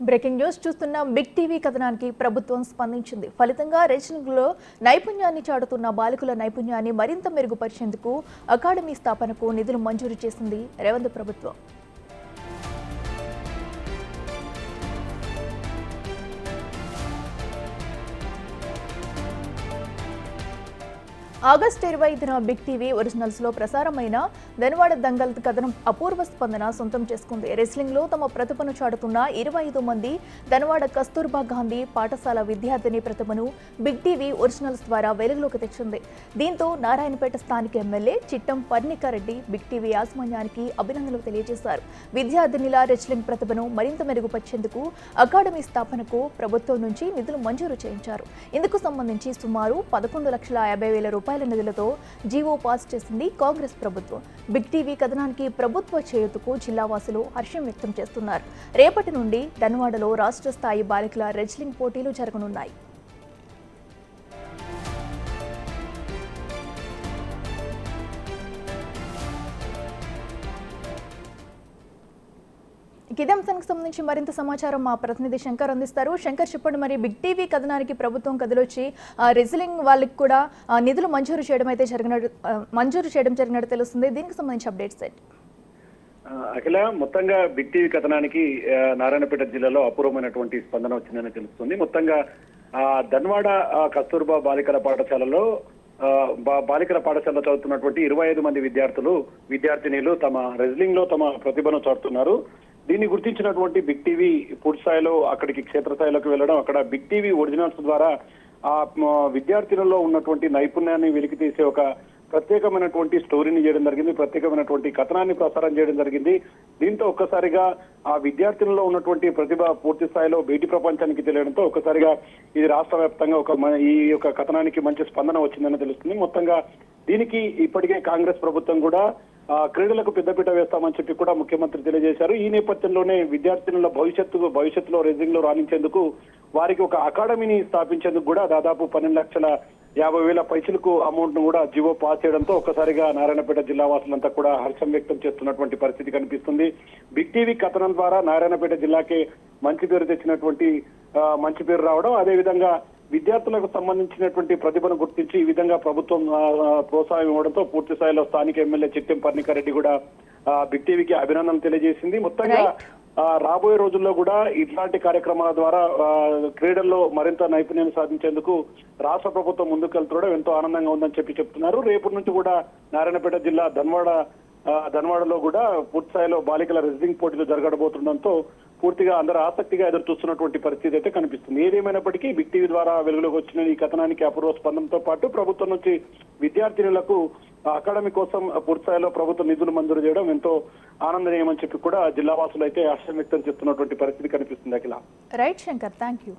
Breaking news చూస్తున్న big TV కథనానికి ప్రభుత్వం స్పందించింది. ఫలితంగా రెజ్లింగ్లో నైపుణ్యాన్ని చాటుతున్న బాలికల నైపుణ్యాన్ని మరింత మెరుగుపరిచేందుకు అకాడమీ స్థాపనకు నిధులు మంజూరు చేసింది రేవంత్ ప్రభుత్వం. ఆగస్టు 25న బిగ్ టీవీ ఒరిజినల్స్ లో ప్రసారమైన ధన్వాడ దంగల్ కథనం అపూర్వ స్పందన సొంతం చేసుకుంది. రెస్లింగ్ లో తమ ప్రతిభను చాటుతున్న 25 మంది ధన్వాడ కస్తూర్బా గాంధీ పాఠశాల విద్యార్థిని ప్రతిభను బిగ్ టీవీ ఒరిజినల్స్ ద్వారా వెలుగులోకి తెచ్చింది. దీంతో నారాయణపేట స్థానిక MLA Chittem Parnika Reddy Big TV యాజమాన్యానికి అభినందనలు తెలియజేశారు. విద్యార్థినిల రెస్లింగ్ ప్రతిభను మరింత మెరుగుపరిచేందుకు అకాడమీ స్థాపనకు ప్రభుత్వం నుంచి నిధులు మంజూరు చేయించారు. ఇందుకు సంబంధించి సుమారు 11,50,000 రూపాయల నిధులతో జీవో పాస్ చేసింది కాంగ్రెస్ ప్రభుత్వం. బిగ్ టీవీ కథనానికి ప్రభుత్వ చేయూతకు జిల్లావాసులు హర్షం వ్యక్తం చేస్తున్నారు. రేపటి నుండి ధన్వాడలో రాష్ట్ర స్థాయి బాలికల రెజ్లింగ్ పోటీలు జరగనున్నాయి. ఇదే అంశానికి సంబంధించి మరింత సమాచారం మా ప్రతినిధి శంకర్ అందిస్తారు. శంకర్, చెప్పండి, మరి బిగ్ టీవీ కథనానికి ప్రభుత్వం కదిలొచ్చి రెజ్లింగ్ వాళ్ళకి కూడా నిధులు మంజూరు చేయడం జరిగినట్టు తెలుస్తుంది. దీనికి సంబంధించి అప్డేట్స్ ఏంటి? అఖిల, మొత్తంగా బిగ్ టీవీ కథనానికి నారాయణపేట జిల్లాలో అపూర్వమైనటువంటి స్పందన వచ్చిందని తెలుస్తుంది. మొత్తంగా ధన్వాడ కస్తూర్బా బాలికల పాఠశాలలో చదువుతున్నటువంటి 25 మంది విద్యార్థినీలు తమ రెజ్లింగ్ లో తమ ప్రతిభను చాటుతున్నారు. దీన్ని గుర్తించినటువంటి బిగ్ టీవీ పూర్తి స్థాయిలో అక్కడికి క్షేత్రస్థాయిలోకి వెళ్ళడం, అక్కడ బిగ్ టీవీ ఒరిజినల్స్ ద్వారా ఆ విద్యార్థులలో ఉన్నటువంటి నైపుణ్యాన్ని వెలికితీసే ఒక ప్రత్యేకమైనటువంటి స్టోరీని చేయడం జరిగింది, ప్రత్యేకమైనటువంటి కథనాన్ని ప్రసారం చేయడం జరిగింది. దీంతో ఒక్కసారిగా ఆ విద్యార్థులలో ఉన్నటువంటి ప్రతిభ పూర్తి స్థాయిలో బయటి ప్రపంచానికి తెలియడంతో ఒక్కసారిగా ఇది రాష్ట్ర వ్యాప్తంగా ఈ యొక్క కథనానికి మంచి స్పందన వచ్చిందని తెలుస్తుంది. మొత్తంగా దీనికి ఇప్పటికే కాంగ్రెస్ ప్రభుత్వం కూడా క్రీడలకు పెద్దపీట వేస్తామని చెప్పి కూడా ముఖ్యమంత్రి తెలియజేశారు. ఈ నేపథ్యంలోనే విద్యార్థినుల భవిష్యత్తులో రెజ్లింగ్ లో రాణించేందుకు వారికి ఒక అకాడమీని స్థాపించేందుకు కూడా దాదాపు 12,50,000 పైసలకు అమౌంట్ ను కూడా జీవో పాస్ చేయడంతో ఒక్కసారిగా నారాయణపేట జిల్లా వాసులంతా కూడా హర్షం వ్యక్తం చేస్తున్నటువంటి పరిస్థితి కనిపిస్తుంది. బిగ్ టీవీ కథనం ద్వారా నారాయణపేట జిల్లాకే మంచి పేరు రావడం, అదేవిధంగా విద్యార్థులకు సంబంధించినటువంటి ప్రతిభను గుర్తించి ఈ విధంగా ప్రభుత్వం ప్రోత్సాహం ఇవ్వడంతో పూర్తి స్థాయిలో స్థానిక ఎమ్మెల్యే చిట్టెం పర్ణికారెడ్డి కూడా బిగ్ టీవీకి అభినందనలు తెలియజేసింది. మొత్తంగా రాబోయే రోజుల్లో కూడా ఇట్లాంటి కార్యక్రమాల ద్వారా క్రీడల్లో మరింత నైపుణ్యాన్ని సాధించేందుకు రాష్ట్ర ప్రభుత్వం ముందుకెళ్తుండడం ఎంతో ఆనందంగా ఉందని చెప్తున్నారు. రేపటి నుంచి కూడా నారాయణపేట జిల్లా ధన్వాడలో కూడా పూర్తి స్థాయిలో బాలికల రెజ్లింగ్ పోటీలు జరగబోతుండడంతో పూర్తిగా అందరూ ఆసక్తిగా ఎదురు చూస్తున్నటువంటి పరిస్థితి అయితే కనిపిస్తుంది. ఏదేమైనప్పటికీ బిగ్ టీవీ ద్వారా వెలుగులోకి వచ్చిన ఈ కథనానికి అపూర్వ స్పందనతో పాటు ప్రభుత్వం నుంచి విద్యార్థినులకు అకాడమీ కోసం పూర్తి స్థాయిలో ప్రభుత్వం నిధులు మంజూరు చేయడం ఎంతో ఆనందనీయమని చెప్పి కూడా జిల్లా వాసులు అయితే హర్షం వ్యక్తం చేస్తున్నటువంటి పరిస్థితి కనిపిస్తుంది. Akhila. Right Shankar, thank you.